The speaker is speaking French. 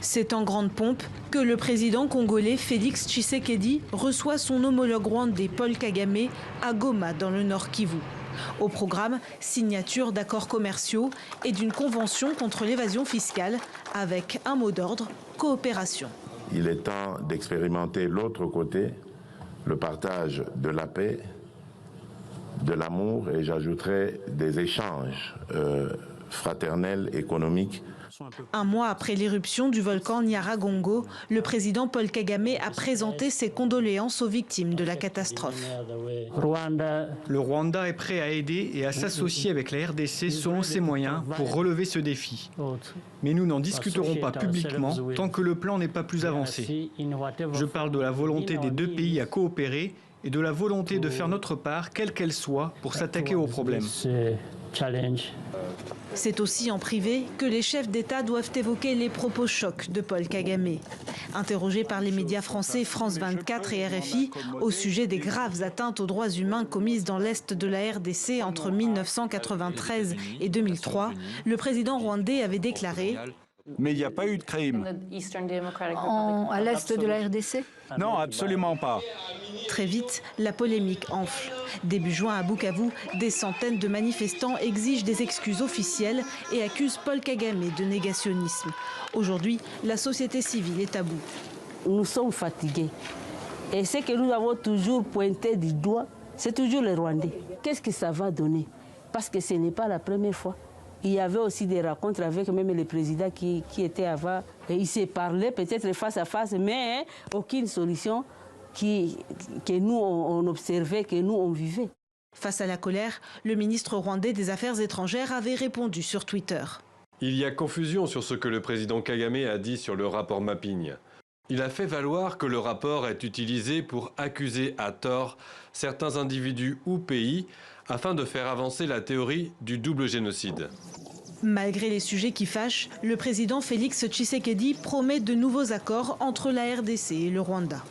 C'est en grande pompe que le président congolais Félix Tshisekedi reçoit son homologue rwandais Paul Kagame à Goma dans le Nord Kivu. Au programme, signature d'accords commerciaux et d'une convention contre l'évasion fiscale avec un mot d'ordre, coopération. Il est temps d'expérimenter l'autre côté, le partage de la paix, de l'amour et j'ajouterai des échanges fraternels, économiques. Un mois après l'éruption du volcan Nyiragongo, le président Paul Kagame a présenté ses condoléances aux victimes de la catastrophe. Le Rwanda est prêt à aider et à s'associer avec la RDC selon ses moyens pour relever ce défi. Mais nous n'en discuterons pas publiquement tant que le plan n'est pas plus avancé. Je parle de la volonté des deux pays à coopérer et de la volonté de faire notre part, quelle qu'elle soit, pour s'attaquer aux problèmes. C'est aussi en privé que les chefs d'État doivent évoquer les propos chocs de Paul Kagame. Interrogé par les médias français France 24 et RFI au sujet des graves atteintes aux droits humains commises dans l'Est de la RDC entre 1993 et 2003, le président rwandais avait déclaré « Mais il n'y a pas eu de crime. » À l'Est de la RDC ? Non, absolument pas. Très vite, la polémique enfle. Début juin à Bukavu, des centaines de manifestants exigent des excuses officielles et accusent Paul Kagame de négationnisme. Aujourd'hui, la société civile est à bout. Nous sommes fatigués. Et ce que nous avons toujours pointé du doigt, c'est toujours les Rwandais. Qu'est-ce que ça va donner? Parce que ce n'est pas la première fois. Il y avait aussi des rencontres avec même les présidents qui étaient avant. Et ils se parlaient peut-être face à face, mais aucune solution que nous on observait, que nous on vivait. Face à la colère, le ministre rwandais des Affaires étrangères avait répondu sur Twitter. Il y a confusion sur ce que le président Kagame a dit sur le rapport Mapping. Il a fait valoir que le rapport est utilisé pour accuser à tort certains individus ou pays afin de faire avancer la théorie du double génocide. Malgré les sujets qui fâchent, le président Félix Tshisekedi promet de nouveaux accords entre la RDC et le Rwanda.